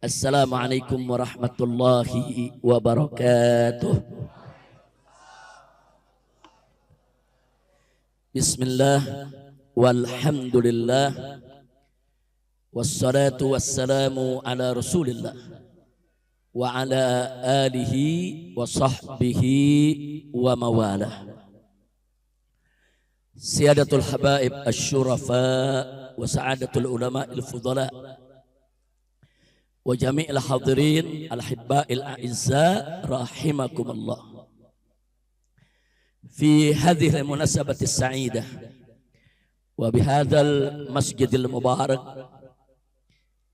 Assalamualaikum warahmatullahi wabarakatuh. Bismillah walhamdulillah wassalatu wassalamu ala rasulillah wa ala alihi wa sahbihi wa mawalah. Siyadatul habaib asyurafa wa sa'adatul ulama il-fudala wa jami'il hadirin al-hibba'il a'izza rahimakumullah. Fi hadhihi al-munasabati as-sa'idah wa bihadzal masjidil mubarak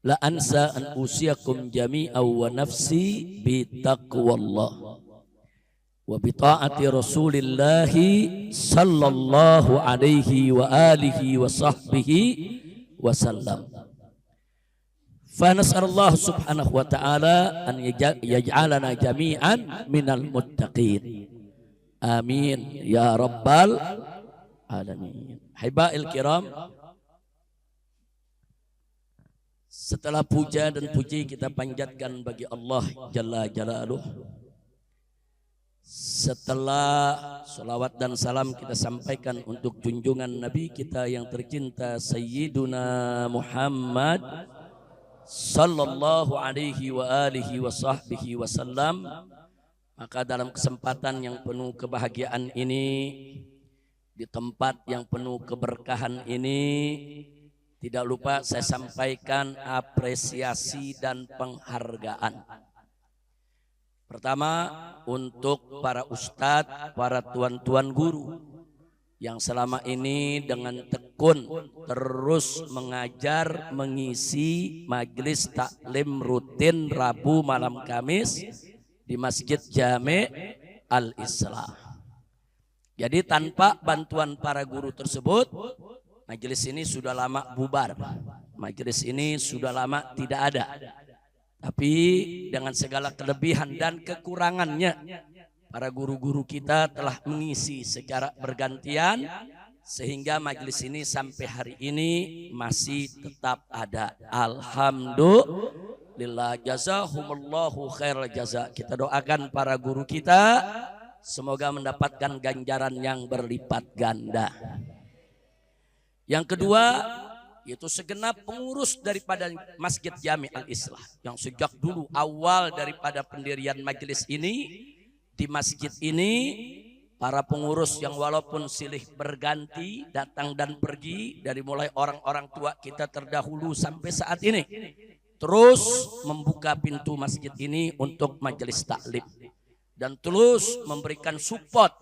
la ansa an usiyakum jami'an wa nafsi bi taqwallah wa bi ta'ati rasulillahi sallallahu alaihi wa alihi wa sahbihi wa sallam. Fa nas'alullah subhanahu wa ta'ala an yaj'alana jami'an minal muttaqin. Amin ya rabbal alamin. Hibail kiram, setelah puja dan puji kita panjatkan bagi Allah Jalla Jalaluh. Setelah salawat dan salam kita sampaikan untuk junjungan Nabi kita yang tercinta Sayyiduna Muhammad sallallahu alaihi wa alihi wa sahbihi wasallam. Maka dalam kesempatan yang penuh kebahagiaan ini, di tempat yang penuh keberkahan ini, tidak lupa saya sampaikan apresiasi dan penghargaan. Pertama, untuk para ustadz, para tuan-tuan guru yang selama ini dengan tekun terus mengajar, mengisi majelis taklim rutin Rabu malam Kamis di Masjid Jami' Al-Islah. Jadi tanpa bantuan para guru tersebut, majelis ini sudah lama bubar. Majelis ini sudah lama tidak ada. Tapi dengan segala kelebihan dan kekurangannya, para guru-guru kita telah mengisi secara bergantian sehingga majelis ini sampai hari ini masih tetap ada. Alhamdulillah, jazahumullahu khairal jaza. Kita doakan para guru kita semoga mendapatkan ganjaran yang berlipat ganda. Yang kedua, yaitu segenap pengurus daripada Masjid Jami' Al-Islah yang sejak dulu awal daripada pendirian majelis ini, di masjid ini, para pengurus yang walaupun silih berganti, datang dan pergi, dari mulai orang-orang tua kita terdahulu sampai saat ini, terus membuka pintu masjid ini untuk majelis taklim dan terus memberikan support,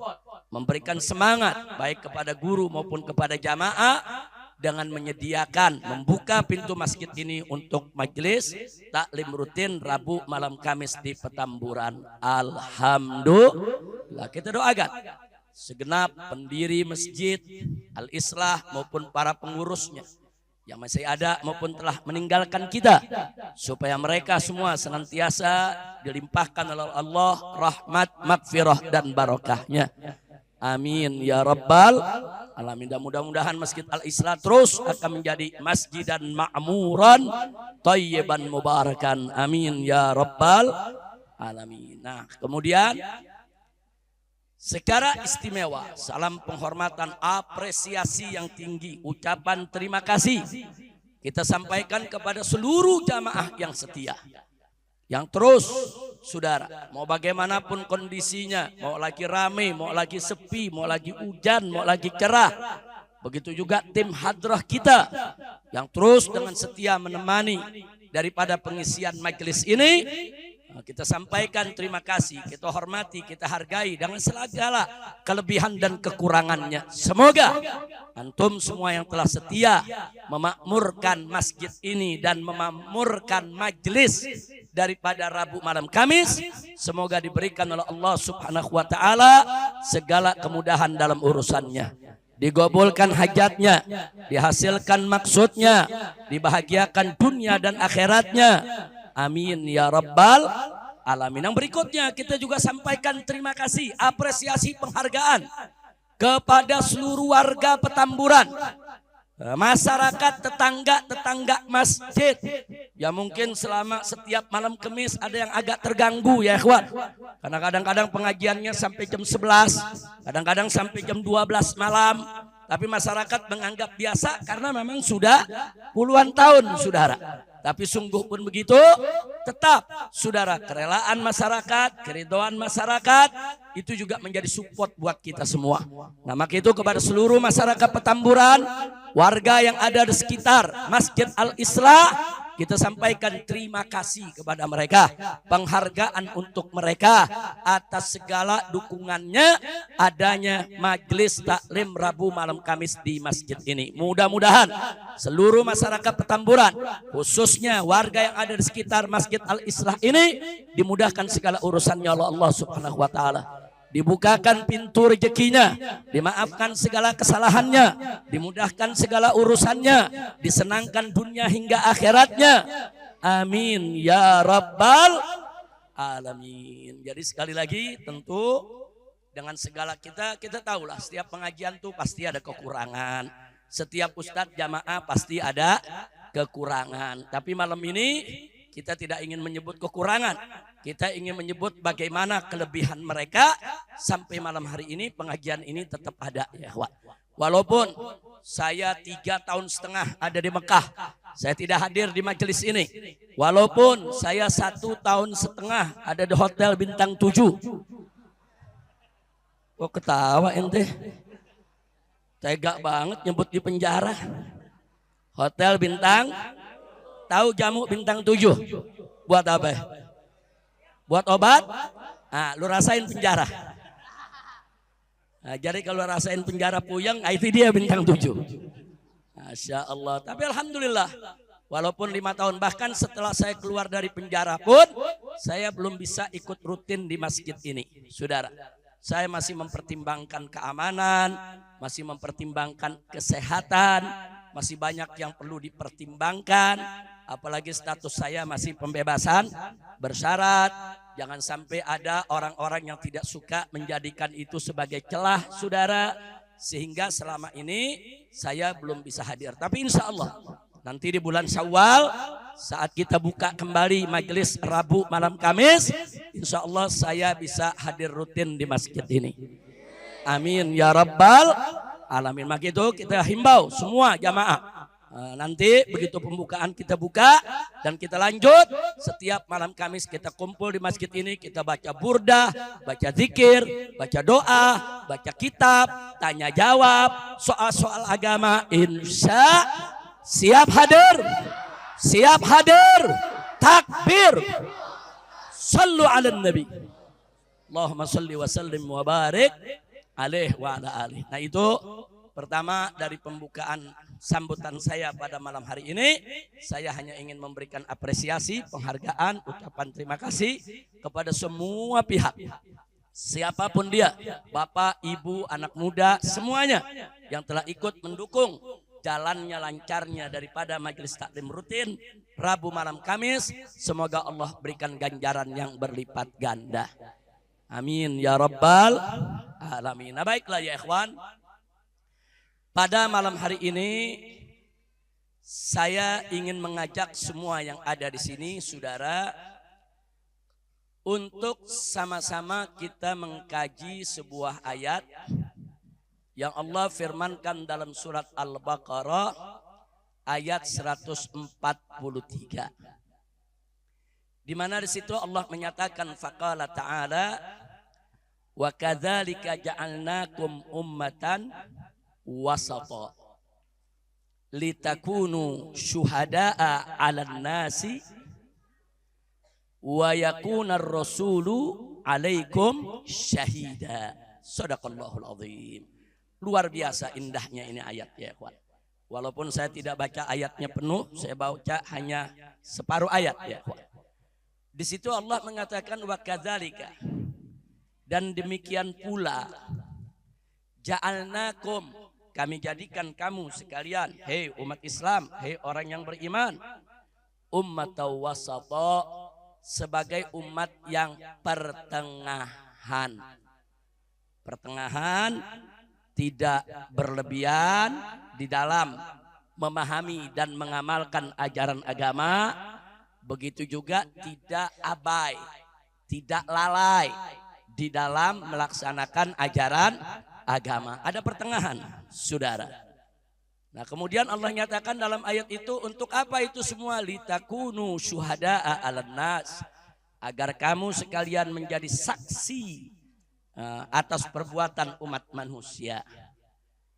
memberikan semangat baik kepada guru maupun kepada jamaah dengan menyediakan membuka pintu masjid ini untuk majelis taklim rutin Rabu malam Kamis di Petamburan. Alhamdulillah, kita doakan segenap pendiri Masjid Al-Islah maupun para pengurusnya yang masih ada maupun telah meninggalkan kita, supaya mereka semua senantiasa dilimpahkan oleh Allah rahmat, magfirah dan barokahnya. Amin ya rabbal alamin. Dan mudah-mudahan Masjid Al-Islah terus akan menjadi masjidan ma'muran thayyiban mubarakan. Amin ya rabbal alamin. Nah, kemudian secara istimewa, salam penghormatan, apresiasi yang tinggi, ucapan terima kasih kita sampaikan kepada seluruh jamaah yang setia, yang terus, saudara, mau bagaimanapun kondisinya, mau lagi ramai, mau lagi sepi, mau lagi hujan, mau lagi cerah, begitu juga tim hadrah kita yang terus dengan setia menemani daripada pengisian majelis ini. Kita sampaikan terima kasih, kita hormati, kita hargai dengan segala kelebihan dan kekurangannya. Semoga antum semua yang telah setia memakmurkan masjid ini dan memakmurkan majelis daripada Rabu malam Kamis, semoga diberikan oleh Allah Subhanahu wa taala segala kemudahan dalam urusannya, digabulkan hajatnya, dihasilkan maksudnya, dibahagiakan dunia dan akhiratnya. Amin ya rabbal alamin. Yang berikutnya kita juga sampaikan terima kasih, apresiasi, penghargaan kepada seluruh warga Petamburan, Masyarakat tetangga masjid, ya mungkin selama setiap malam Kamis ada yang agak terganggu ya ikhwan, karena kadang-kadang pengajiannya sampai jam 11, kadang-kadang sampai jam 12 malam, tapi masyarakat menganggap biasa karena memang sudah puluhan tahun saudara. Tapi sungguh pun begitu, tetap saudara, kerelaan masyarakat, keridhaan masyarakat itu juga menjadi support buat kita semua. Nah maka itu kepada seluruh masyarakat Petamburan, warga yang ada di sekitar Masjid Al-Islah, kita sampaikan terima kasih kepada mereka, penghargaan untuk mereka atas segala dukungannya adanya majelis taklim Rabu malam Kamis di masjid ini. Mudah-mudahan seluruh masyarakat Petamburan, khususnya warga yang ada di sekitar Masjid Al-Islah ini, dimudahkan segala urusannya oleh Allah Subhanahu wa taala. Dibukakan pintu rezekinya, dimaafkan segala kesalahannya, dimudahkan segala urusannya, disenangkan dunia hingga akhiratnya. Amin ya rabbal alamin. Jadi sekali lagi tentu dengan segala kita tahulah setiap pengajian tuh pasti ada kekurangan. Setiap ustadz jamaah pasti ada kekurangan. Tapi malam ini kita tidak ingin menyebut kekurangan. Kita ingin menyebut bagaimana kelebihan mereka sampai malam hari ini pengajian ini tetap ada ya. Walaupun saya 3,5 tahun ada di Mekah, saya tidak hadir di majelis ini. Walaupun saya 1,5 tahun ada di hotel bintang 7. Kok ketawa ente? Tega banget nyebut di penjara. Hotel bintang, tahu jamu bintang 7 buat apa? Buat obat? Nah, lu rasain penjara. Nah, jadi kalau rasain penjara puyeng, itu dia bintang 7. Masya Allah. Tapi alhamdulillah, walaupun 5 tahun, bahkan setelah saya keluar dari penjara pun, saya belum bisa ikut rutin di masjid ini. Saudara, saya masih mempertimbangkan keamanan, masih mempertimbangkan kesehatan, masih banyak yang perlu dipertimbangkan. Apalagi status saya masih pembebasan bersyarat. Jangan sampai ada orang-orang yang tidak suka menjadikan itu sebagai celah saudara. Sehingga selama ini saya belum bisa hadir. Tapi insya Allah nanti di bulan Syawal saat kita buka kembali majelis Rabu malam Kamis, insya Allah saya bisa hadir rutin di masjid ini. Amin ya rabbal alamin. Maka itu kita himbau semua jamaah. Nanti begitu pembukaan kita buka dan kita lanjut, setiap malam Kamis kita kumpul di masjid ini, kita baca burdah, baca zikir, baca doa, baca kitab, tanya jawab, soal-soal agama. Insya siap hadir, takbir, sallu ala nabi, Allahumma salli wa sallim wa barik alaih wa ala alih. Nah itu pertama dari pembukaan sambutan saya pada malam hari ini. Saya hanya ingin memberikan apresiasi, penghargaan, ucapan terima kasih kepada semua pihak. Siapapun dia, bapak, ibu, anak muda, semuanya yang telah ikut mendukung jalannya lancarnya daripada majelis taklim rutin Rabu malam Kamis. Semoga Allah berikan ganjaran yang berlipat ganda. Amin ya rabbal alamin. Nah, baiklah ya ikhwan. Pada malam hari ini saya ingin mengajak semua yang ada di sini saudara untuk sama-sama kita mengkaji sebuah ayat yang Allah firmankan dalam surat Al-Baqarah ayat 143. Di mana di situ Allah menyatakan faqala ta'ala wa kadzalika ja'alnakum ummatan wasata litakunu syuhada'a 'alan nasi wa yakuna ar-rasulu 'alaikum syahida. Shadaqallahul azim. Luar biasa indahnya ini ayat ya ikhwan. Walaupun saya tidak baca ayatnya penuh, saya baca hanya separuh ayat ya ikhwan. Di situ Allah mengatakan wa kadzalika, dan demikian pula ja'alnakum, kami jadikan kamu sekalian, hei umat Islam, hei orang yang beriman, ummatan wasata, sebagai umat yang pertengahan. Pertengahan, tidak berlebihan di dalam memahami dan mengamalkan ajaran agama, begitu juga tidak abai, tidak lalai di dalam melaksanakan ajaran agama. Ada pertengahan, saudara. Nah, kemudian Allah nyatakan dalam ayat itu, untuk apa itu semua? Litakunu syuhada'a 'alan nas, agar kamu sekalian menjadi saksi atas perbuatan umat manusia.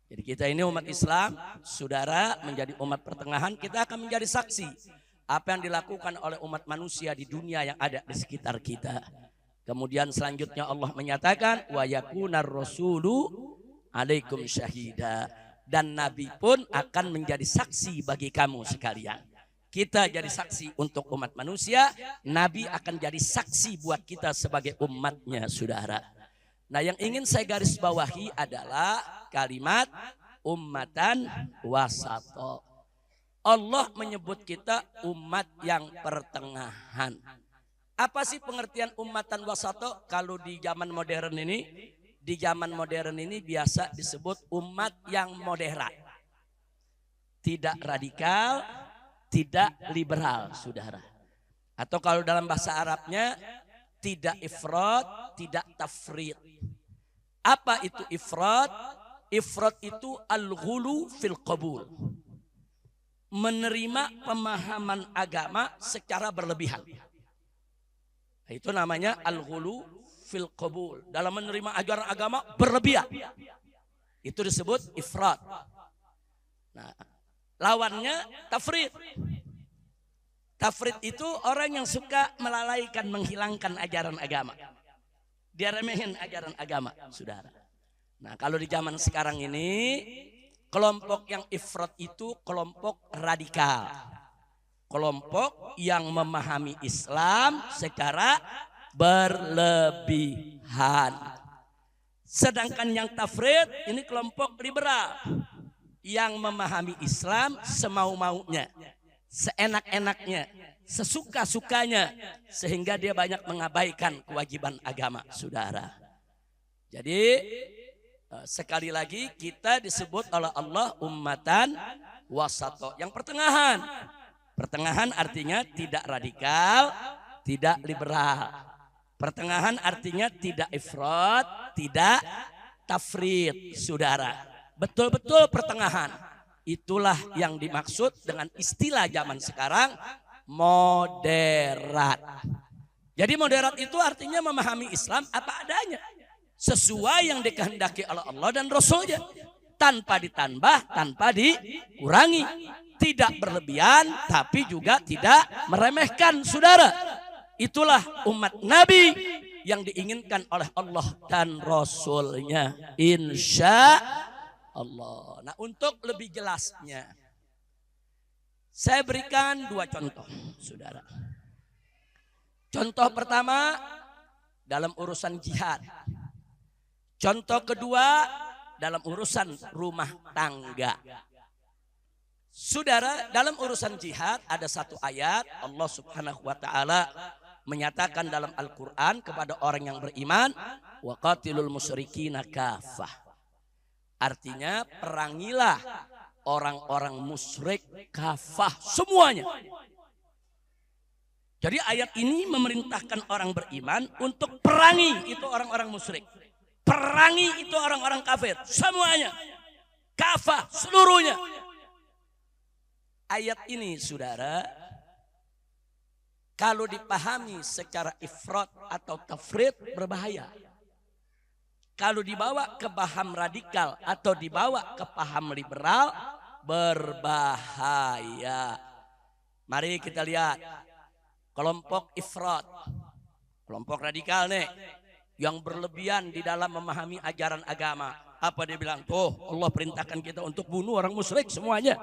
Jadi kita ini umat Islam, saudara, menjadi umat pertengahan, kita akan menjadi saksi apa yang dilakukan oleh umat manusia di dunia yang ada di sekitar kita. Kemudian selanjutnya Allah menyatakan, wa yakunar rasulu 'alaikum syahida, dan Nabi pun akan menjadi saksi bagi kamu sekalian. Kita jadi saksi untuk umat manusia, Nabi akan jadi saksi buat kita sebagai umatnya, saudara. Nah, yang ingin saya garis bawahi adalah kalimat ummatan wasato. Allah menyebut kita umat yang pertengahan. Apa sih pengertian ummatan wasato? Kalau di zaman modern ini, biasa disebut umat yang moderat. Tidak radikal, tidak liberal, saudara. Atau kalau dalam bahasa Arabnya, tidak ifrat, tidak tafrid. Apa itu ifrat? Ifrat itu al-ghulu fil qabul. Menerima pemahaman agama secara berlebihan. Itu namanya al-ghulu fil qabul, dalam menerima ajaran agama berlebihan. Itu disebut ifrat. Nah, lawannya tafrid. Tafrid itu orang yang suka melalaikan, menghilangkan ajaran agama. Dia remehin ajaran agama, saudara. Nah, kalau di zaman sekarang ini, kelompok yang ifrat itu kelompok radikal. Kelompok yang memahami Islam secara berlebihan. Sedangkan yang tafrid ini kelompok liberal yang memahami Islam semau-maunya, seenak-enaknya, sesuka-sukanya, sehingga dia banyak mengabaikan kewajiban agama, saudara. Jadi sekali lagi kita disebut oleh Allah ummatan wasato, yang pertengahan. Pertengahan artinya tidak radikal, tidak liberal. Pertengahan artinya tidak ifrat, tidak tafrid, saudara. Betul-betul pertengahan. Itulah yang dimaksud dengan istilah zaman sekarang, moderat. Jadi moderat itu artinya memahami Islam apa adanya, sesuai yang dikehendaki oleh Allah dan Rasulnya, tanpa ditambah, tanpa dikurangi, tidak berlebihan, tapi juga tidak meremehkan, saudara. Itulah umat Nabi yang diinginkan oleh Allah dan Rasulnya, insya Allah. Nah, untuk lebih jelasnya, saya berikan dua contoh, saudara. Contoh pertama dalam urusan jihad. Contoh kedua dalam urusan rumah tangga. Saudara, dalam urusan jihad ada satu ayat Allah Subhanahu wa taala menyatakan dalam Al-Quran kepada orang yang beriman, wa qatilul musyrikina kafah. Artinya perangilah orang-orang musyrik kafah semuanya. Jadi ayat ini memerintahkan orang beriman untuk perangi itu orang-orang musyrik. Perangi itu orang-orang kafir semuanya. Kafah seluruhnya. Ayat ini, saudara, kalau dipahami secara ifrat atau tafrid berbahaya. Kalau dibawa ke paham radikal atau dibawa ke paham liberal berbahaya. Mari kita lihat kelompok ifrat, kelompok radikal nih, yang berlebihan di dalam memahami ajaran agama. Apa dia bilang? Tuh, Allah perintahkan kita untuk bunuh orang musyrik semuanya.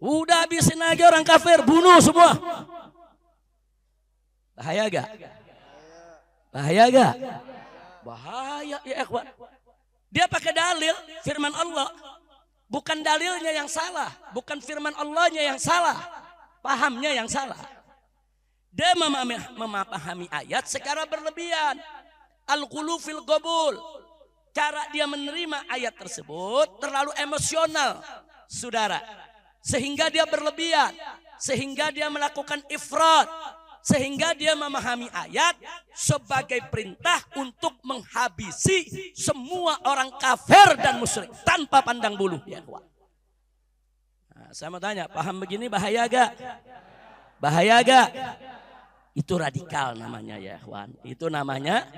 Udah habisin aja orang kafir, bunuh semua. Bahaya gak? Bahaya gak? Bahaya ya ikhwan. Dia pakai dalil firman Allah. Bukan dalilnya yang salah, bukan firman Allahnya yang salah, pahamnya yang salah. Dia memahami ayat secara berlebihan. Al-ghulu fil qabul. Cara dia menerima ayat tersebut terlalu emosional, saudara. sehingga dia berlebihan, sehingga dia melakukan ifrat, sehingga dia memahami ayat sebagai perintah untuk menghabisi semua orang kafir dan musyrik tanpa pandang bulu. Ya, nah, saya mau tanya, paham begini bahaya gak? Bahaya gak? Itu radikal namanya ya, Wan. Itu namanya.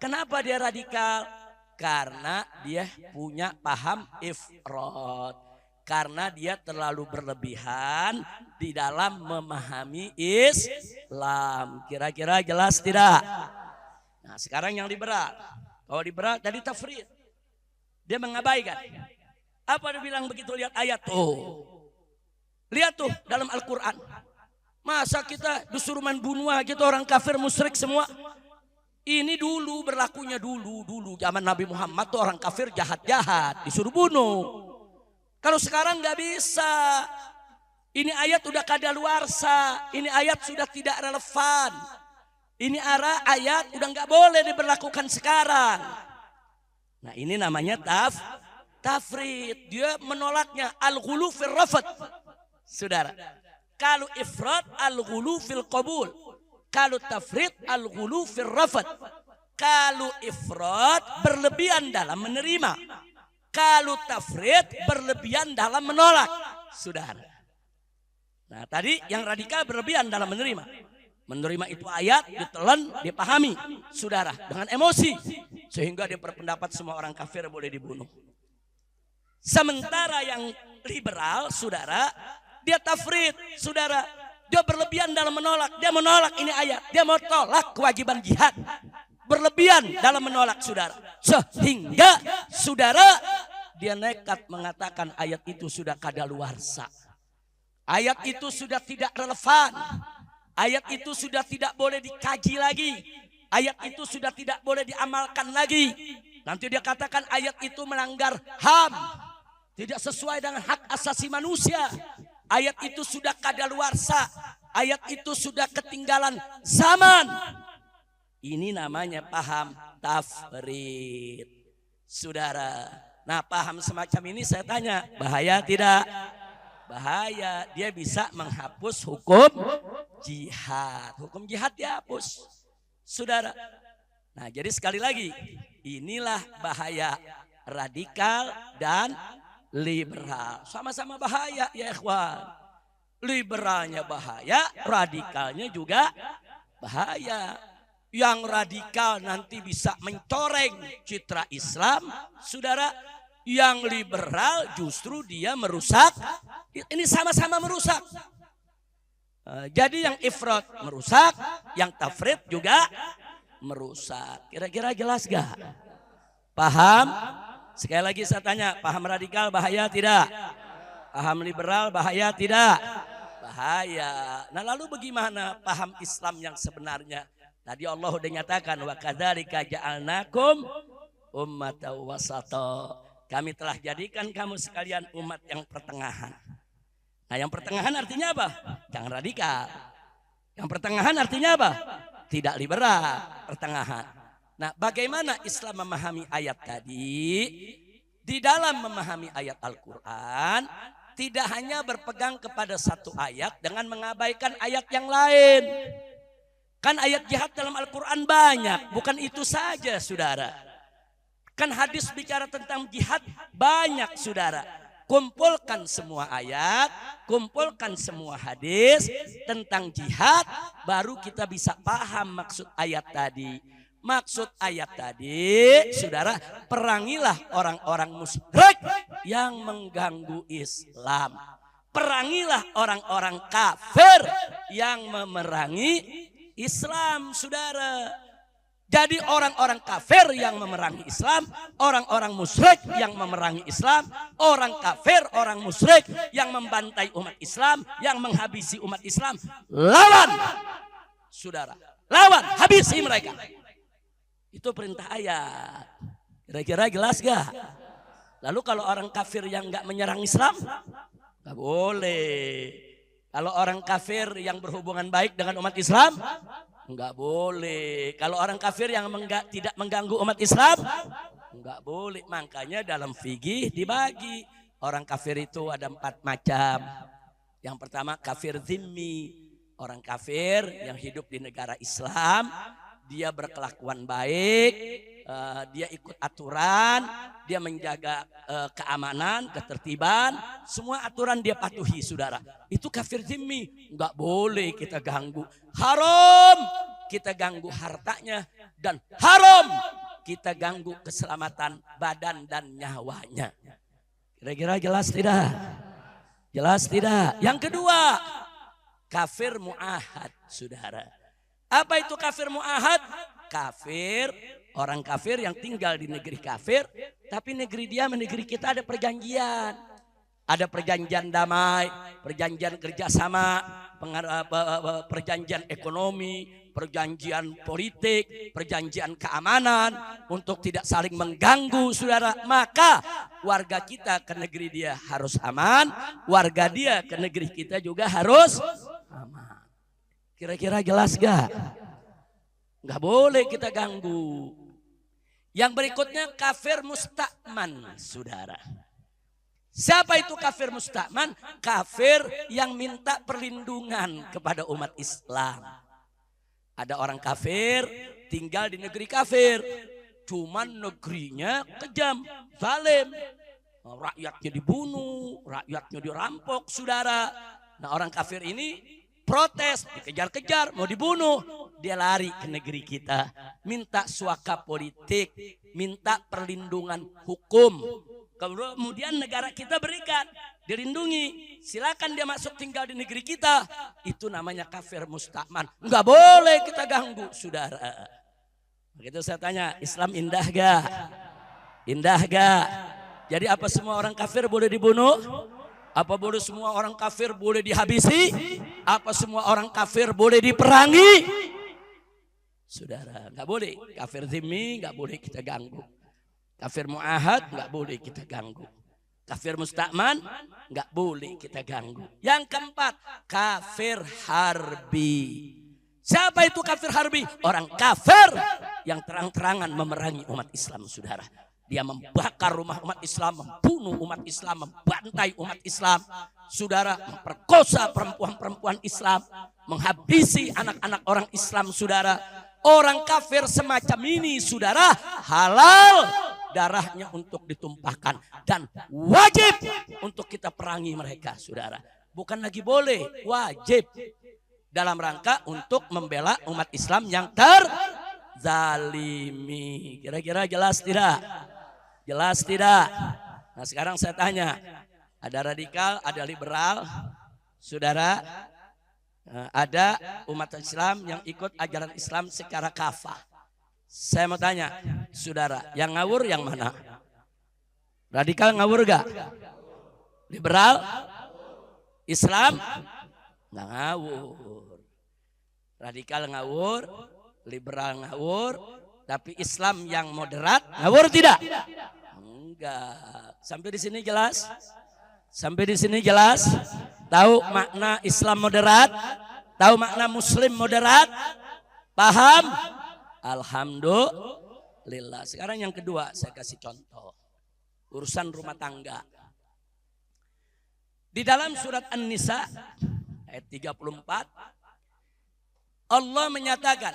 Kenapa dia radikal? Karena dia punya paham ifrat. Karena dia terlalu berlebihan di dalam memahami Islam. Kira-kira jelas tidak? Nah, sekarang yang liberal. Kalau liberal tadi tafrid. Dia mengabaikan. Apa dia bilang begitu lihat ayat tuh? Lihat tuh dalam Al-Quran. Masa kita disuruh membunuh gitu orang kafir musyrik semua? Ini dulu berlakunya dulu zaman Nabi Muhammad tuh orang kafir jahat-jahat disuruh bunuh. Kalau sekarang nggak bisa. Ini ayat udah kadaluarsa. Ini ayat sudah tidak relevan. Ini ayat udah nggak boleh diberlakukan sekarang. Nah ini namanya tafrid. Dia menolaknya al-ghulu fil rafad. Saudara. Kalau ifrat al-ghulu fil qabul. Kalau tafrid al-ghulu fil rafad. Kalau ifrat berlebihan dalam menerima. Kalau tafrid berlebihan dalam menolak. Saudara. Nah tadi yang radikal berlebihan dalam menerima. Menerima itu ayat, ditelan, dipahami. Saudara. Dengan emosi. Sehingga dia berpendapat semua orang kafir boleh dibunuh. Sementara yang liberal, saudara, dia tafrid, saudara. Dia berlebihan dalam menolak. Dia menolak ini ayat. Dia mau tolak kewajiban jihad. Berlebihan dalam menolak, saudara. Sehingga saudara dia nekat mengatakan ayat itu sudah kadaluarsa. Ayat itu sudah tidak relevan. Ayat itu sudah tidak boleh dikaji lagi. Ayat itu sudah tidak boleh diamalkan lagi. Nanti dia katakan ayat itu melanggar HAM. Tidak sesuai dengan hak asasi manusia. Ayat itu sudah kadaluarsa. Ayat itu sudah ketinggalan zaman. Ini namanya paham tafrid. Saudara. Nah paham semacam ini saya tanya. Bahaya tidak? Bahaya. Dia bisa menghapus hukum jihad. Hukum jihad dihapus. Saudara. Nah jadi sekali lagi. Inilah bahaya radikal dan liberal. Sama-sama bahaya ya ikhwan. Liberalnya bahaya. Radikalnya juga bahaya. Yang radikal nanti bisa mencoreng citra Islam, saudara. Yang liberal justru dia merusak. Ini sama-sama merusak. Jadi yang ifrat merusak, yang tafrid juga merusak. Kira-kira jelas gak? Paham? Sekali lagi saya tanya, paham radikal bahaya tidak? Paham liberal bahaya tidak? Bahaya. Nah lalu bagaimana paham Islam yang sebenarnya? Tadi Allah sudah nyatakan wa kadzalika ja'alnakum ummatan wasata. Kami telah jadikan kamu sekalian umat yang pertengahan. Nah, yang pertengahan artinya apa? Jangan radikal. Yang pertengahan artinya apa? Tidak liberal, pertengahan. Nah, bagaimana Islam memahami ayat tadi? Di dalam memahami ayat Al-Qur'an tidak hanya berpegang kepada satu ayat dengan mengabaikan ayat yang lain. Kan ayat jihad dalam Al-Quran banyak. Bukan itu saja saudara. Kan hadis bicara tentang jihad banyak saudara. Kumpulkan semua ayat. Kumpulkan semua hadis tentang jihad. Baru kita bisa paham maksud ayat tadi. Maksud ayat tadi saudara. Perangilah orang-orang musyrik yang mengganggu Islam. Perangilah orang-orang kafir yang memerangi Islam, saudara. Jadi orang-orang kafir yang memerangi Islam, orang-orang musyrik yang memerangi Islam, orang kafir, orang musyrik yang membantai umat Islam, yang menghabisi umat Islam, lawan, saudara, lawan, habisi mereka. Itu perintah ayat. Kira-kira jelas gak? Lalu kalau orang kafir yang gak menyerang Islam, gak boleh. Kalau orang kafir yang berhubungan baik dengan umat Islam, enggak boleh. Kalau orang kafir yang tidak mengganggu umat Islam, enggak boleh. Makanya dalam fikih dibagi. Orang kafir itu ada 4 macam. Yang pertama kafir zimmi. Orang kafir yang hidup di negara Islam. Dia berkelakuan baik. Dia ikut aturan. Dia menjaga keamanan, ketertiban. Semua aturan dia patuhi, saudara. Itu kafir zimmi. Enggak boleh kita ganggu. Haram kita ganggu hartanya. Dan haram kita ganggu keselamatan badan dan nyawanya. Kira-kira jelas tidak? Jelas tidak? Yang kedua, kafir mu'ahad, saudara. Apa itu kafir mu'ahad? Kafir, orang kafir yang tinggal di negeri kafir, tapi negeri dia sama negeri kita ada perjanjian. Ada perjanjian damai, perjanjian kerjasama, perjanjian ekonomi, perjanjian politik, perjanjian keamanan untuk tidak saling mengganggu, saudara. Maka warga kita ke negeri dia harus aman, warga dia ke negeri kita juga harus aman. Kira-kira jelas gak? Gak boleh kita ganggu. Yang berikutnya kafir musta'man, saudara. Siapa itu kafir musta'man? Kafir yang minta perlindungan kepada umat Islam. Ada orang kafir tinggal di negeri kafir, cuman negerinya kejam, zalim. Rakyatnya dibunuh, rakyatnya dirampok, saudara. Nah, orang kafir ini protes, dikejar-kejar, mau dibunuh. Dia lari ke negeri kita, minta suaka politik, minta perlindungan hukum. Kemudian negara kita berikan, dilindungi. Silakan dia masuk tinggal di negeri kita. Itu namanya kafir musta'man. Enggak boleh kita ganggu, saudara. Begitu saya tanya, Islam indah gak? Indah gak? Jadi apa semua orang kafir boleh dibunuh? Apa boleh semua orang kafir boleh dihabisi? Apa semua orang kafir boleh diperangi? Saudara, enggak boleh. Kafir zimmi enggak boleh kita ganggu. Kafir mu'ahad enggak boleh kita ganggu. Kafir musta'man enggak boleh kita ganggu. Yang keempat, kafir harbi. Siapa itu kafir harbi? Orang kafir yang terang-terangan memerangi umat Islam, saudara. Dia membakar rumah umat Islam, membunuh umat Islam, membantai umat Islam. Saudara, memperkosa perempuan-perempuan Islam, menghabisi anak-anak orang Islam, saudara. Orang kafir semacam ini, saudara, halal darahnya untuk ditumpahkan dan wajib untuk kita perangi mereka, saudara. Bukan lagi boleh, wajib dalam rangka untuk membela umat Islam yang terzalimi. Kira-kira jelas tidak? Jelas tidak? Nah, sekarang saya tanya, ada radikal, ada liberal, saudara, ada umat Islam yang ikut ajaran Islam secara kafah. Saya mau tanya, saudara, yang ngawur yang mana? Radikal ngawur gak? Liberal? Islam? Nggak ngawur. Radikal ngawur, liberal ngawur, tapi Islam yang moderat ngawur tidak? Enggak. Sampai di sini jelas? Sampai di sini jelas? Tahu makna Islam moderat? Tahu makna Muslim moderat? Paham? Alhamdulillah. Sekarang yang kedua saya kasih contoh. Urusan rumah tangga. Di dalam surat An-Nisa ayat 34 Allah menyatakan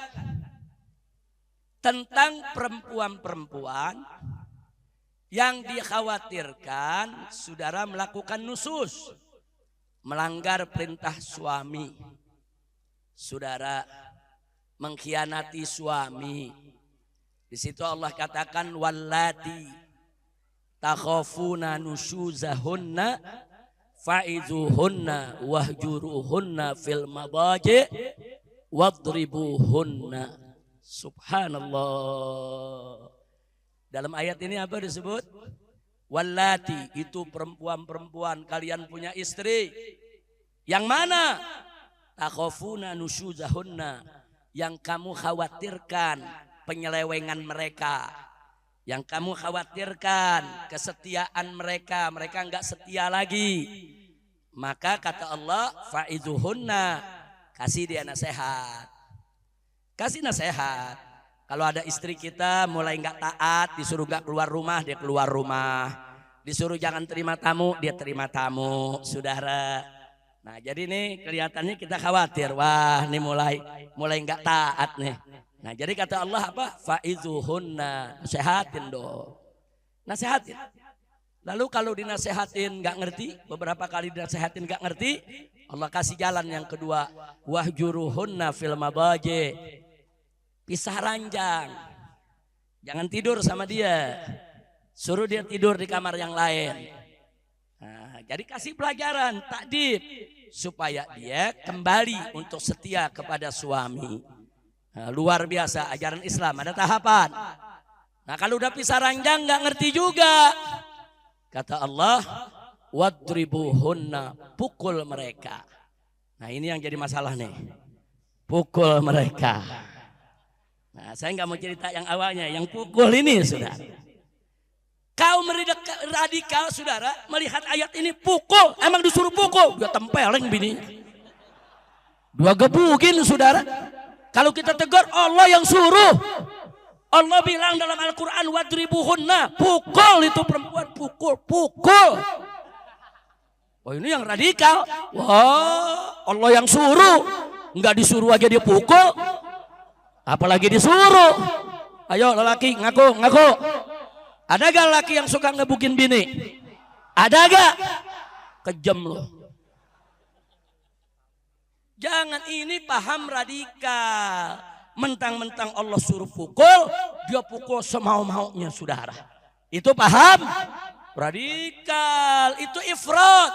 tentang perempuan-perempuan yang dikhawatirkan saudara melakukan nusus, melanggar perintah suami, saudara mengkhianati suami. Di situ Allah katakan wallati takhafuna nusyuzahunna fa'izuhunna wahjuruhunna fil madaji wadribuhunna. Subhanallah. Dalam ayat ini apa disebut? Wallati, itu perempuan-perempuan kalian punya istri. Yang mana? Takhafuna nusyuzahunna, yang kamu khawatirkan penyelewengan mereka, yang kamu khawatirkan kesetiaan mereka, mereka enggak setia lagi. Maka kata Allah, fa'izuhunna, kasih dia nasihat. Kasih nasihat. Kalau ada istri kita mulai enggak taat, disuruh enggak keluar rumah, dia keluar rumah. Disuruh jangan terima tamu, dia terima tamu, saudara. Nah jadi nih kelihatannya kita khawatir, wah ini mulai nggak taat nih. Nah jadi kata Allah apa? Fa'izuhunna, nasehatin dong, nasehatin. Lalu kalau dinasehatin nggak ngerti, beberapa kali dinasehatin nggak ngerti, Allah kasih jalan yang kedua, wahjuruhunna fil madaji, pisah ranjang, jangan tidur sama dia. Suruh dia tidur di kamar yang lain. Nah, jadi kasih pelajaran, takdib, supaya dia kembali untuk setia kepada suami. Nah, luar biasa ajaran Islam, ada tahapan. Nah kalau udah pisah ranjang nggak ngerti juga, kata Allah, wadribuhunna, pukul mereka. Nah ini yang jadi masalah nih, pukul mereka. Nah saya nggak mau cerita yang awalnya, yang pukul ini sudah. Kaum radikal saudara melihat ayat ini pukul, emang disuruh pukul, dia tempeleng bini, dua gebukin saudara. Kalau kita tegur, Allah yang suruh. Allah bilang dalam Al-Quran, wadribuhunna, pukul itu perempuan, pukul. Oh ini yang radikal. Wah Allah yang suruh, nggak disuruh aja dia pukul, apalagi disuruh. Ayo lelaki ngaku. Ada gak laki yang suka ngebukin bini? Ada gak? Kejam loh. Jangan, ini paham radikal. Mentang-mentang Allah suruh pukul, dia pukul semau-maunya saudara. Itu paham radikal. Itu ifrat,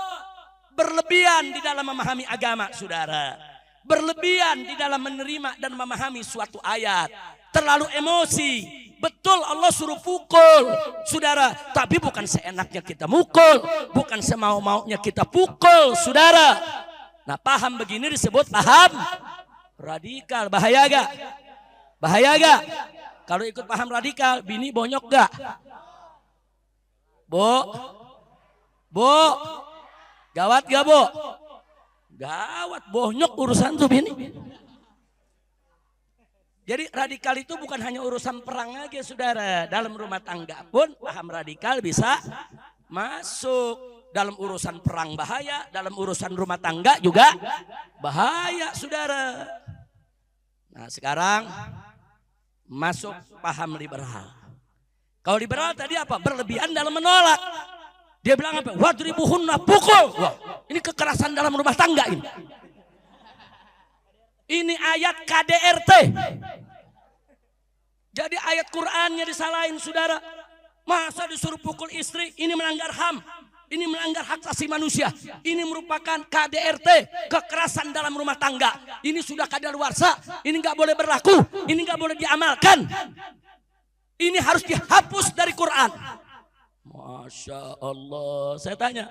berlebihan di dalam memahami agama saudara. Berlebihan di dalam menerima dan memahami suatu ayat. Terlalu emosi. Betul Allah suruh pukul saudara, tapi bukan seenaknya kita mukul, bukan semau-maunya kita pukul saudara. Nah paham begini disebut paham radikal. Bahaya gak? Bahaya gak? Kalau ikut paham radikal, bini bonyok gak? Bu, gawat gak bu? Gawat, bonyok urusan tuh bini. Jadi radikal itu bukan hanya urusan perang aja saudara. Dalam rumah tangga pun paham radikal bisa masuk. Dalam urusan perang bahaya, dalam urusan rumah tangga juga bahaya saudara. Nah sekarang masuk paham liberal. Kalau liberal tadi apa? Berlebihan dalam menolak. Dia bilang apa? Wadribuhunna, pukul. Wah, ini kekerasan dalam rumah tangga ini. Ini ayat KDRT. Jadi ayat Qur'annya disalahin saudara. Masa disuruh pukul istri? Ini melanggar HAM. Ini melanggar hak asasi manusia. Ini merupakan KDRT, kekerasan dalam rumah tangga. Ini sudah kadaluarsa. Ini nggak boleh berlaku. Ini nggak boleh diamalkan. Ini harus dihapus dari Quran. Masya Allah. Saya tanya,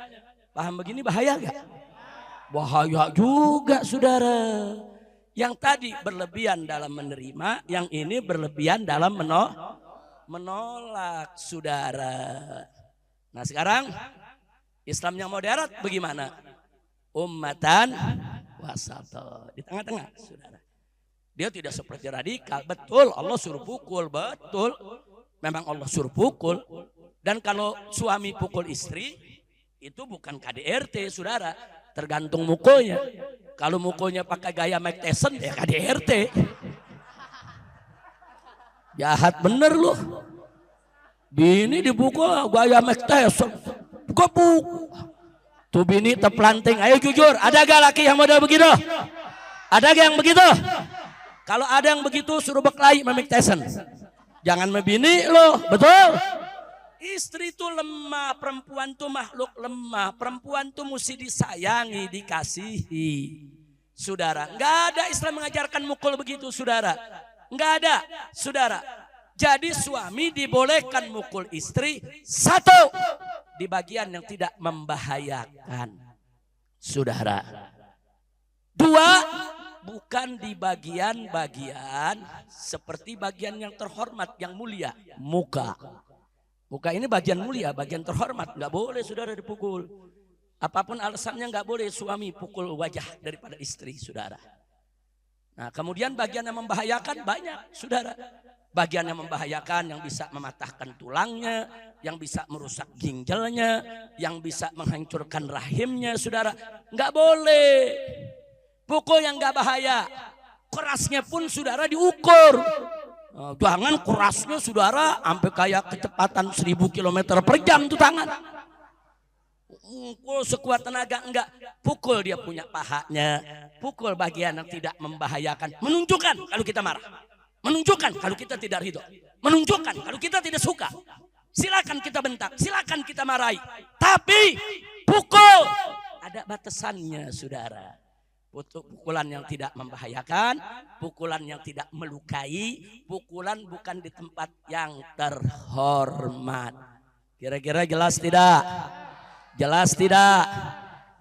paham begini bahaya gak? Bahaya juga saudara. Yang tadi berlebihan dalam menerima, yang ini berlebihan dalam menolak saudara. Nah sekarang Islam yang moderat bagaimana? Ummatan wasata, di tengah-tengah saudara. Dia tidak seperti radikal. Betul Allah suruh pukul, betul. Memang Allah suruh pukul. Dan kalau suami pukul istri, itu bukan KDRT saudara. Tergantung mukulnya. Kalau mukulnya pakai gaya Mike Tyson ya KDRT. Jahat bener loh. Bini dipukul gaya Mike Tyson. Gebuk. Tuh bini terpelanting. Ayo jujur, ada gak laki yang model begitu? Ada gak yang begitu? Kalau ada yang begitu suruh berkelahi sama Mike Tyson. Jangan membini loh, betul? Istri itu lemah, perempuan itu makhluk lemah. Perempuan itu mesti disayangi, dikasihi. Saudara, nggak ada Islam mengajarkan mukul begitu, saudara. Nggak ada, saudara. Jadi suami dibolehkan mukul istri, satu, di bagian yang tidak membahayakan, saudara. Dua, bukan di bagian-bagian seperti bagian yang terhormat, yang mulia, muka. Muka ini bagian mulia, bagian terhormat, nggak boleh saudara dipukul. Apapun alasannya nggak boleh suami pukul wajah daripada istri, saudara. Nah kemudian bagian yang membahayakan banyak, saudara. bagian yang membahayakan, yang bisa mematahkan tulangnya, yang bisa merusak ginjalnya, yang bisa menghancurkan rahimnya, saudara. Nggak boleh. Pukul yang nggak bahaya, kerasnya pun saudara diukur. Jangan kerasnya saudara sampai kayak kecepatan 1000 km per jam tuh tangan. Pukul sekuat tenaga, enggak. Pukul dia punya pahanya, pukul bagian yang tidak membahayakan. Menunjukkan kalau kita marah, menunjukkan kalau kita tidak ridho, menunjukkan kalau kita tidak suka. Silakan kita bentak, silakan kita marahi. Tapi pukul ada batasannya, saudara. Pukulan yang tidak membahayakan, pukulan yang tidak melukai, pukulan bukan di tempat yang terhormat. Kira-kira jelas tidak? Jelas tidak?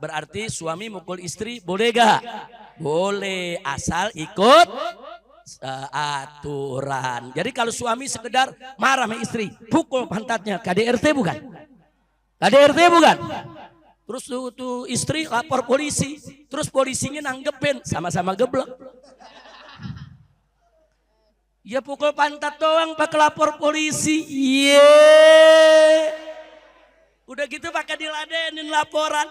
Berarti suami mukul istri boleh gak? Boleh, asal ikut aturan. Jadi kalau suami sekedar marah sama istri, pukul pantatnya, KDRT bukan? KDRT bukan? Terus tuh istri lapor polisi, terus polisinya nanggepin, sama-sama geblek. Ya pukul pantat doang pakai lapor polisi. Udah gitu pakai diladenin laporan.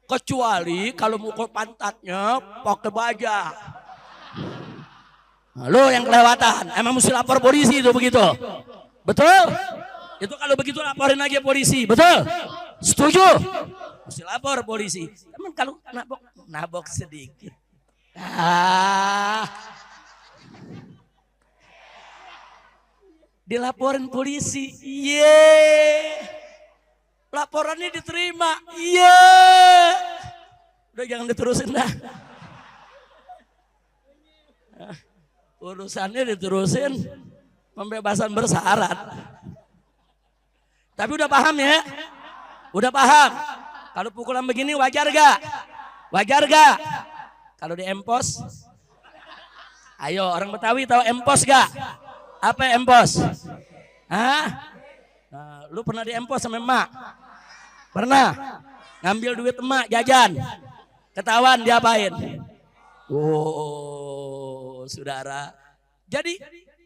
Kecuali kalau mukul pantatnya pakai baja. Nah, lo yang kelewatan, emang mesti lapor polisi itu begitu. Betul? Itu kalau begitu laporin aja polisi, betul? Setuju? Mesti lapor polisi. Teman kalau nabok sedikit. Dilaporin polisi. Laporannya diterima. Udah jangan diterusin dah. Urusannya diterusin pembebasan bersyarat. Tapi udah paham ya? Udah paham? Kalau pukulan begini wajar gak? Wajar gak? Kalau di empos? Ayo orang Betawi tahu empos gak? Apa empos? Hah? Nah, lu pernah di empos sama emak? Pernah? Ngambil duit emak jajan? Ketahuan diapain? Oh saudara. Jadi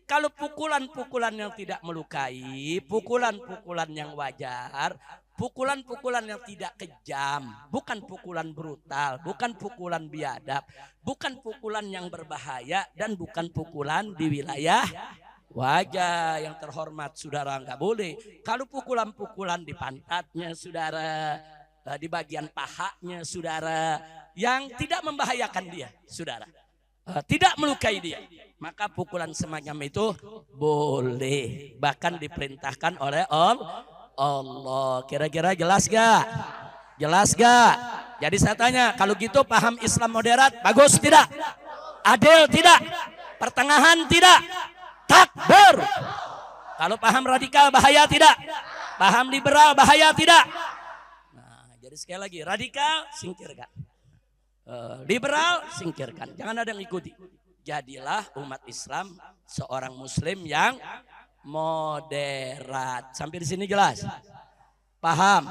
kalau pukulan-pukulan yang tidak melukai, pukulan-pukulan yang wajar, pukulan-pukulan yang tidak kejam, bukan pukulan brutal, bukan pukulan biadab, bukan pukulan yang berbahaya, dan bukan pukulan di wilayah wajah yang terhormat, saudara, nggak boleh. Kalau pukulan-pukulan di pantatnya, saudara, di bagian pahanya, saudara, yang tidak membahayakan dia, saudara, tidak melukai dia, maka pukulan semacam itu boleh, bahkan diperintahkan oleh Allah. Kira-kira jelas gak? Jelas gak? Jadi saya tanya, kalau gitu paham Islam moderat bagus tidak? Adil tidak? Pertengahan tidak? Takbir. Kalau paham radikal bahaya tidak? Paham liberal bahaya tidak? Nah, jadi sekali lagi, radikal singkirkan, liberal singkirkan, jangan ada yang ikuti. Jadilah umat Islam seorang muslim yang moderat. Sampai di sini jelas? Paham?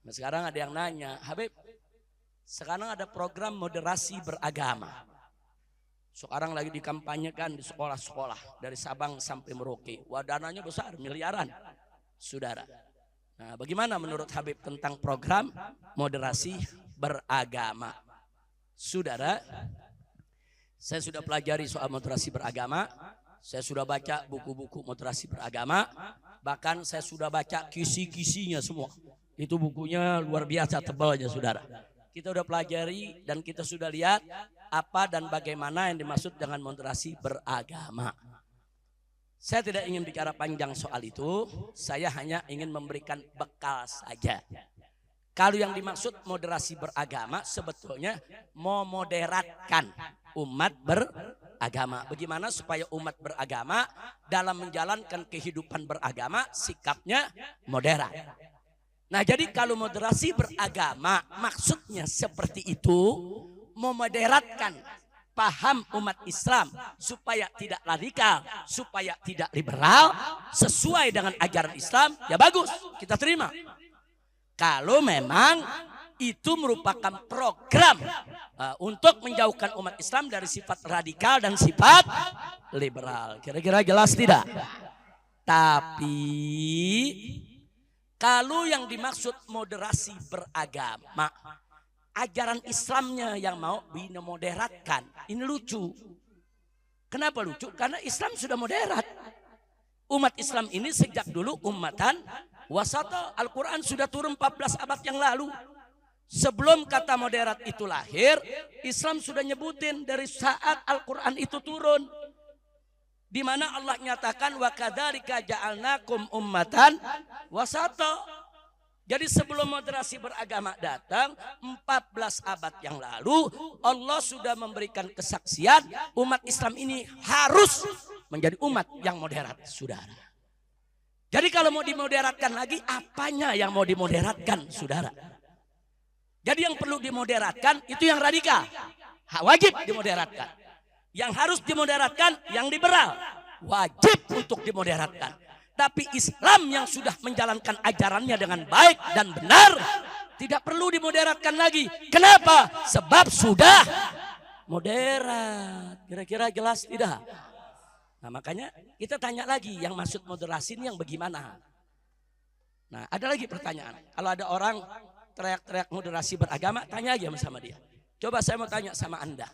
Nah, sekarang ada yang nanya, Habib, sekarang ada program moderasi beragama. Sekarang lagi dikampanyekan di sekolah-sekolah dari Sabang sampai Merauke. Dananya besar, miliaran, saudara. Nah, bagaimana menurut Habib tentang program moderasi beragama? Saudara, saya sudah pelajari soal moderasi beragama. Saya sudah baca buku-buku moderasi beragama. Bahkan saya sudah baca kisi-kisinya semua. Itu bukunya luar biasa tebalnya, saudara. Kita sudah pelajari dan kita sudah lihat apa dan bagaimana yang dimaksud dengan moderasi beragama. Saya tidak ingin bicara panjang soal itu. Saya hanya ingin memberikan bekal saja. Kalau yang dimaksud moderasi beragama sebetulnya memoderatkan umat beragama. Bagaimana supaya umat beragama dalam menjalankan kehidupan beragama sikapnya moderat. Nah, jadi kalau moderasi beragama maksudnya seperti itu, memoderatkan paham umat Islam supaya tidak radikal, supaya tidak liberal, sesuai dengan ajaran Islam, ya bagus, kita terima. Kalau memang itu merupakan program untuk menjauhkan umat Islam dari sifat radikal dan sifat liberal. Kira-kira jelas tidak? Tapi kalau yang dimaksud moderasi beragama, ajaran Islamnya yang mau dimoderatkan. Ini lucu. Kenapa lucu? Karena Islam sudah moderat. Umat Islam ini sejak dulu ummatan wasata. Al-Quran sudah turun 14 abad yang lalu. Sebelum kata moderat itu lahir, Islam sudah nyebutin dari saat Al-Quran itu turun. Di mana Allah nyatakan wa kadzalika ja'alnakum ummatan wasata. Jadi sebelum moderasi beragama datang 14 abad yang lalu, Allah sudah memberikan kesaksian umat Islam ini harus menjadi umat yang moderat, saudara. Jadi kalau mau dimoderatkan lagi, apanya yang mau dimoderatkan, saudara? Jadi yang perlu dimoderatkan itu yang radikal, wajib dimoderatkan. Yang harus dimoderatkan yang liberal, wajib untuk dimoderatkan. Tapi Islam yang sudah menjalankan ajarannya dengan baik dan benar tidak perlu dimoderatkan lagi. Kenapa? Sebab sudah moderat. Kira-kira jelas tidak? Nah makanya kita tanya lagi yang maksud moderasi ini yang bagaimana? Nah ada lagi pertanyaan. Kalau ada orang teriak-teriak moderasi beragama, tanya aja sama dia. Coba saya mau tanya sama Anda.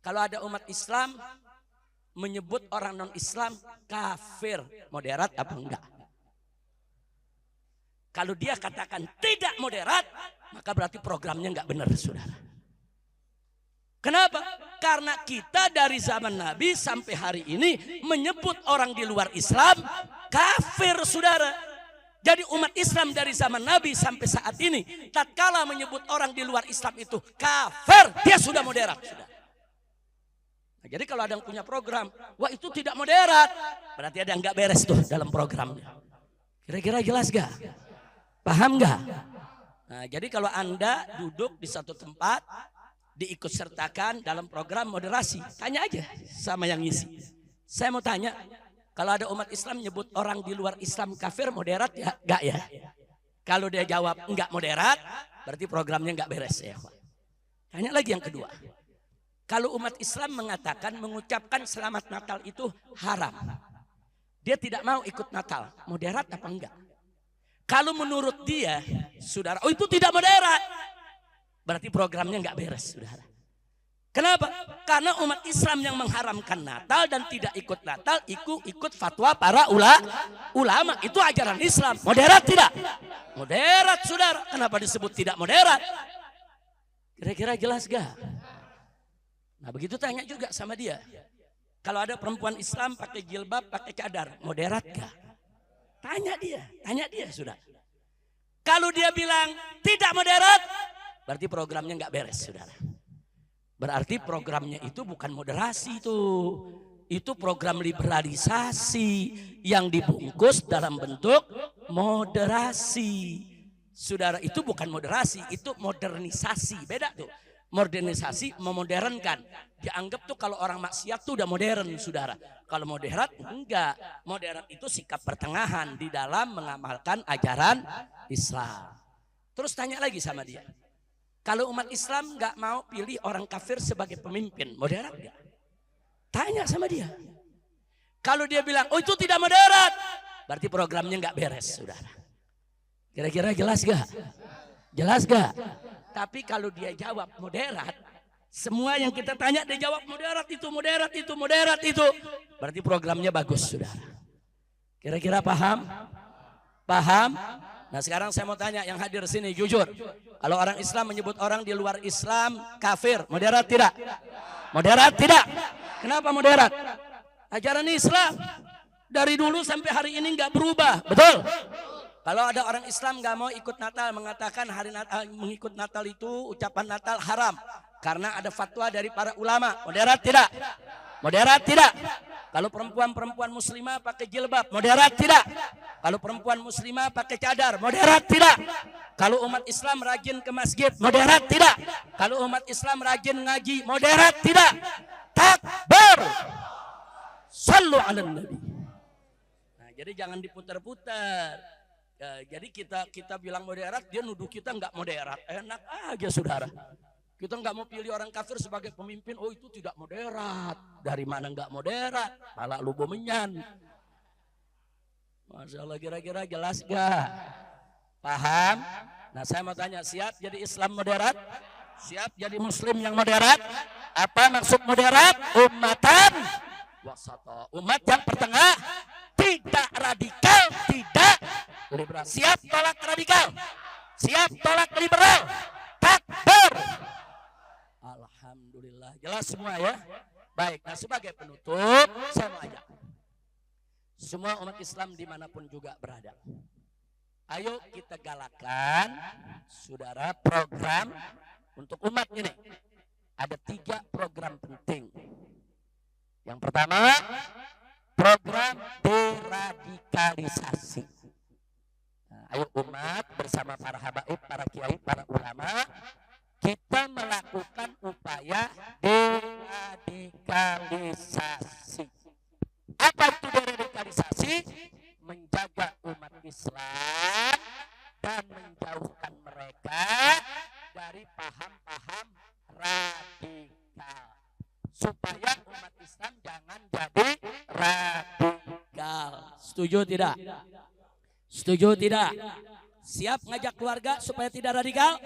Kalau ada umat Islam menyebut orang non-Islam kafir, moderat apa enggak? Kalau dia katakan tidak moderat, maka berarti programnya enggak benar, saudara. Kenapa? Karena kita dari zaman Nabi sampai hari ini menyebut orang di luar Islam kafir, saudara. Jadi umat Islam dari zaman Nabi sampai saat ini, tatkala menyebut orang di luar Islam itu kafir, dia sudah moderat, saudara. Jadi kalau ada yang punya program, wah itu tidak moderat, berarti ada yang nggak beres tuh dalam programnya. Kira-kira jelas gak? Paham gak? Nah, jadi kalau Anda duduk di satu tempat, diikut sertakan dalam program moderasi, tanya aja sama yang ngisi. Saya mau tanya, kalau ada umat Islam nyebut orang di luar Islam kafir, moderat ya? Gak ya? Kalau dia jawab enggak moderat, berarti programnya nggak beres ya. Tanya lagi yang kedua. Kalau umat Islam mengatakan mengucapkan selamat Natal itu haram. Dia tidak mau ikut Natal. Moderat apa enggak? Kalau menurut dia, saudara, oh itu tidak moderat. Berarti programnya enggak beres, saudara. Kenapa? Karena umat Islam yang mengharamkan Natal dan tidak ikut Natal, ikut fatwa para ulama. Itu ajaran Islam. Moderat tidak? Moderat, saudara. Kenapa disebut tidak moderat? Kira-kira jelas gak? Nah begitu tanya juga sama dia. Kalau ada perempuan Islam pakai jilbab, pakai cadar, moderat gak? Tanya dia sudah. Kalau dia bilang tidak moderat, berarti programnya nggak beres, saudara. Berarti programnya itu bukan moderasi itu program liberalisasi yang dibungkus dalam bentuk moderasi. Saudara, itu bukan moderasi, itu modernisasi, beda tuh. Modernisasi memodernkan. Dianggap tuh kalau orang maksiat tuh udah modern, saudara. Kalau moderat enggak. Moderat itu sikap pertengahan di dalam mengamalkan ajaran Islam. Terus tanya lagi sama dia. Kalau umat Islam enggak mau pilih orang kafir sebagai pemimpin, moderat enggak? Tanya sama dia. Kalau dia bilang, oh itu tidak moderat, berarti programnya enggak beres, saudara. Kira-kira jelas gak? Jelas gak? Tapi kalau dia jawab moderat, semua yang kita tanya dia jawab moderat itu, moderat itu, moderat itu. Berarti programnya bagus, saudara. Kira-kira paham? Paham? Nah sekarang saya mau tanya yang hadir sini, jujur. Kalau orang Islam menyebut orang di luar Islam kafir, moderat tidak? Moderat tidak? Kenapa moderat? Ajaran Islam dari dulu sampai hari ini nggak berubah, betul? Kalau ada orang Islam gak mau ikut Natal, mengatakan hari Natal, mengikut Natal itu ucapan Natal haram. Karena ada fatwa dari para ulama. Moderat tidak? Moderat tidak? Kalau perempuan-perempuan muslimah pakai jilbab, moderat tidak? Kalau perempuan muslimah pakai cadar, moderat tidak? Kalau umat Islam rajin ke masjid, moderat tidak? Kalau umat Islam rajin ngaji, moderat tidak? Takbir! Sallu ala nabi. Nah, jadi jangan diputar-putar. Jadi kita bilang moderat, dia nuduh kita nggak moderat. Enak aja saudara. Kita nggak mau pilih orang kafir sebagai pemimpin. Oh itu tidak moderat. Dari mana nggak moderat? Malah lu bomenyan. Masya Allah, kira-kira jelas gak? Paham? Nah saya mau tanya, siap jadi Islam moderat? Siap jadi Muslim yang moderat? Apa maksud moderat? Ummatan wasata, umat yang pertengah, tidak radikal, tidak liberal. Siap tolak radikal? Siap tolak liberal? Takbir! Alhamdulillah, jelas semua ya. Baik, nah sebagai penutup saya mau ajak semua umat Islam dimanapun juga berada, ayo kita galakan saudara program untuk umat ini. Ada 3 program penting. Yang pertama, program deradikalisasi. Nah, ayo umat bersama para habaib, para kiai, para ulama, kita melakukan upaya deradikalisasi. Apa itu deradikalisasi? Menjaga umat Islam dan menjauhkan mereka dari paham-paham radikal, supaya umat Islam jangan jadi radikal. Setuju tidak? Setuju tidak? Siap ngajak keluarga supaya tidak radikal?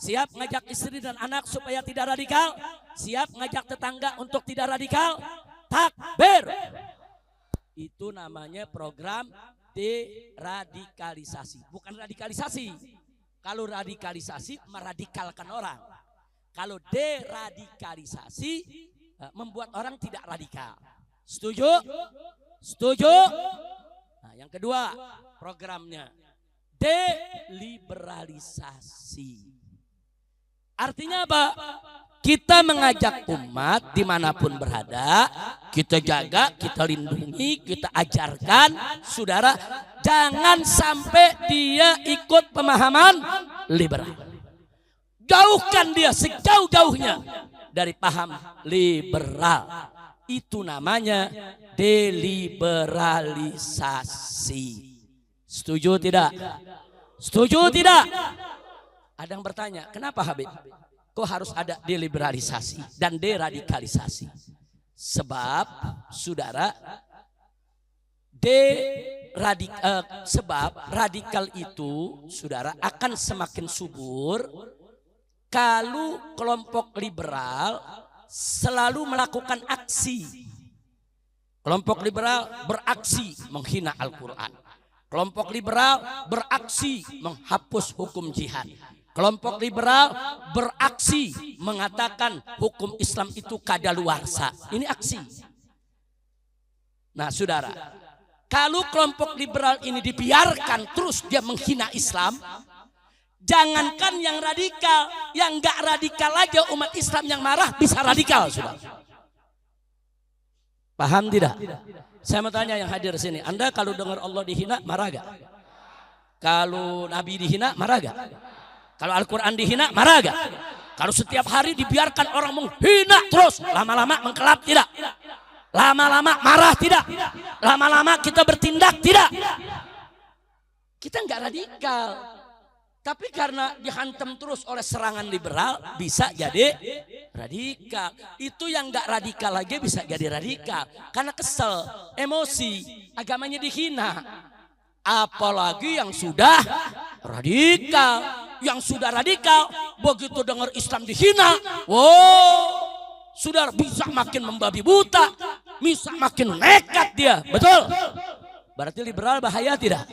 Siap ngajak istri dan anak supaya tidak radikal? Siap ngajak tetangga untuk tidak radikal? Takbir! Itu namanya program deradikalisasi, bukan radikalisasi. Kalau radikalisasi meradikalkan orang. Kalau deradikalisasi membuat orang tidak radikal. Setuju? Setuju? Nah, yang kedua programnya deliberalisasi. Artinya apa? Kita mengajak umat dimanapun berada, kita jaga, kita lindungi, kita ajarkan, saudara, jangan sampai dia ikut pemahaman liberal. Jauhkan dia sejauh-jauhnya dari paham liberal. Itu namanya deliberalisasi. Setuju tidak? Setuju tidak? Ada yang bertanya, kenapa Habib? Kok harus ada deliberalisasi dan deradikalisasi? Sebab, saudara, sebab radikal itu, saudara, akan semakin subur kalau kelompok liberal selalu melakukan aksi. Kelompok liberal beraksi menghina Al-Quran. Kelompok liberal beraksi menghapus hukum jihad. Kelompok liberal beraksi mengatakan hukum Islam itu kadaluarsa. Ini aksi. Nah saudara, kalau kelompok liberal ini dibiarkan terus dia menghina Islam, jangankan yang radikal, yang gak radikal aja umat Islam yang marah bisa radikal, saudara. Paham tidak? Saya mau tanya yang hadir sini, Anda kalau dengar Allah dihina marah gak? Kalau Nabi dihina marah gak? Kalau Al-Quran dihina marah gak? Kalau setiap hari dibiarkan orang menghina terus, lama-lama mengkelap tidak? Lama-lama marah tidak? Lama-lama kita bertindak tidak? Kita nggak radikal. Tapi karena dihantam terus oleh serangan liberal, bisa jadi radikal. Itu yang nggak radikal lagi bisa jadi radikal. Karena kesel, emosi, agamanya dihina. Apalagi yang sudah radikal. Yang sudah radikal, begitu dengar Islam dihina, wow, sudah bisa makin membabi buta, bisa makin nekat dia. Betul? Berarti liberal bahaya tidak?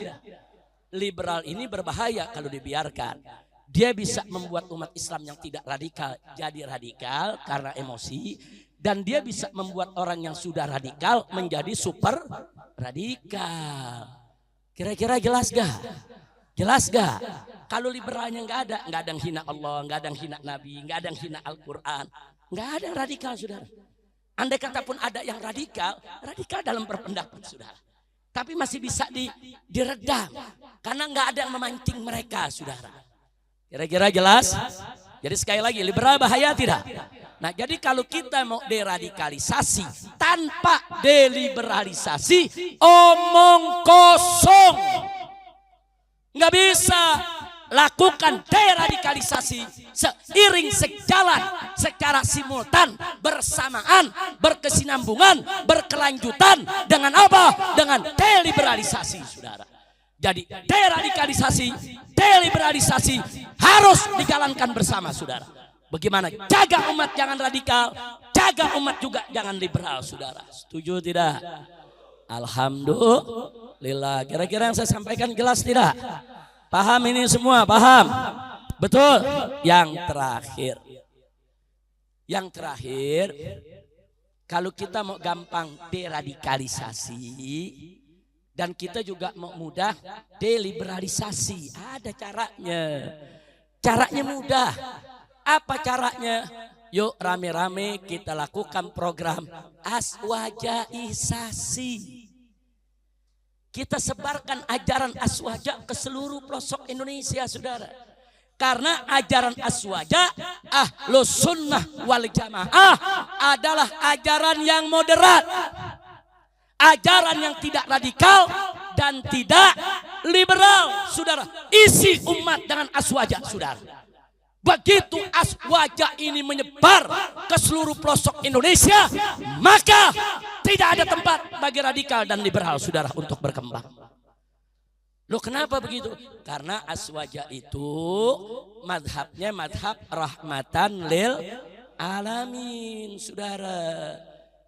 Liberal ini berbahaya kalau dibiarkan. Dia bisa membuat umat Islam yang tidak radikal jadi radikal karena emosi. Dan dia bisa membuat orang yang sudah radikal menjadi super radikal. Kira-kira jelas gak? Jelas gak? Kalau liberalnya nggak ada yang hina Allah, nggak ada yang hina Nabi, nggak ada yang hina Al-Quran, nggak ada yang radikal, saudara. Andai kata pun ada yang radikal dalam berpendapat, saudara. Tapi masih bisa diredam, karena nggak ada yang memancing mereka, saudara. Kira-kira jelas? Jadi sekali lagi, liberal bahaya tidak? Nah, jadi kalau kita mau deradikalisasi tanpa deliberalisasi, omong kosong. Nggak bisa lakukan deradikalisasi seiring sejalan secara simultan, bersamaan, berkesinambungan, berkelanjutan dengan apa? Dengan deliberalisasi, saudara. Jadi deradikalisasi, deliberalisasi harus dijalankan bersama, saudara. Bagaimana? Jaga umat jangan radikal, jaga umat juga jangan liberal, saudara. Setuju tidak? Alhamdulillah. Kira-kira yang saya sampaikan jelas tidak? Paham ini semua? Paham? Betul? Yang terakhir, kalau kita mau gampang deradikalisasi dan kita juga mau mudah deliberalisasi, ada caranya. Caranya mudah. Apa caranya? Yuk rame-rame kita lakukan program aswajaisasi. Kita sebarkan ajaran aswaja ke seluruh pelosok Indonesia, saudara. Karena ajaran aswaja Ahlus Sunnah wal Jamaah adalah ajaran yang moderat. Ajaran yang tidak radikal dan tidak liberal, saudara. Isi umat dengan aswaja, saudara. Begitu aswaja ini menyebar ke seluruh pelosok Indonesia, maka tidak ada tempat bagi radikal dan liberal, saudara, untuk berkembang. Loh, kenapa begitu? Karena aswaja itu madhabnya madhab rahmatan lil alamin, saudara.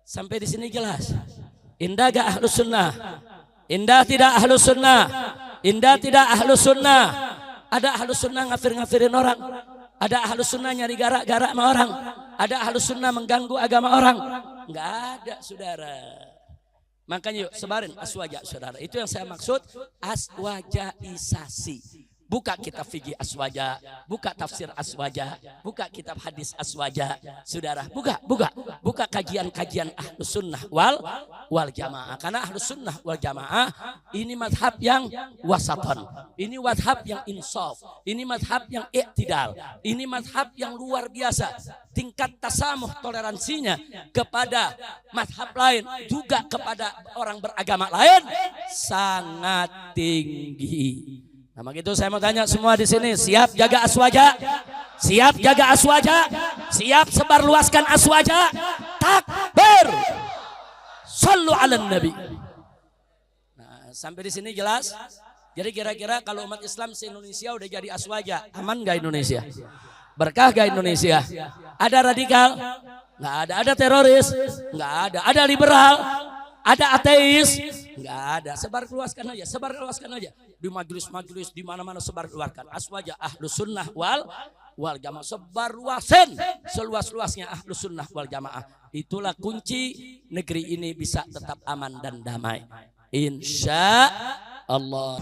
Sampai di sini jelas? Indah gak Ahlus Sunnah? Indah tidak Ahlus Sunnah? Indah tidak Ahlus Sunnah? Ada Ahlus Sunnah ngafir-ngafirin orang? Ada Ahlus Sunnah nyari gara-gara sama orang? Ada Ahlus Sunnah mengganggu agama orang? Enggak ada, saudara. Makanya yuk sebarin aswaja, saudara. Itu yang saya maksud aswajaisasi. Buka kitab fikih aswaja, buka tafsir aswaja, buka kitab hadis aswaja, saudara. Buka kajian-kajian Ahlus Sunnah wal Jamaah. Karena Ahlus Sunnah wal Jamaah ini madhab yang wasatan, ini madhab yang insaf, ini madhab yang iktidal, ini madhab yang luar biasa. Tingkat tasamuh, toleransinya kepada madhab lain, juga kepada orang beragama lain sangat tinggi. Nah, begitu saya mau tanya semua di sini, siap jaga aswaja? Siap jaga aswaja? Siap sebarluaskan aswaja? Takbir! Sallu ala nabi. Nah, sampai di sini jelas? Jadi kira-kira kalau umat Islam se-Indonesia udah jadi aswaja, aman gak Indonesia? Berkah gak Indonesia? Ada radikal? Nggak ada. Ada teroris? Nggak ada. Ada liberal? Ada ateis? Nggak ada. Sebarluaskan aja. Di majelis-majelis di mana-mana sebarluaskan aswaja Ahlus Sunnah wal Jamaah. Sebarluasin seluas-luasnya Ahlus Sunnah wal Jamaah. Itulah kunci negeri ini bisa tetap aman dan damai. Insya Allah.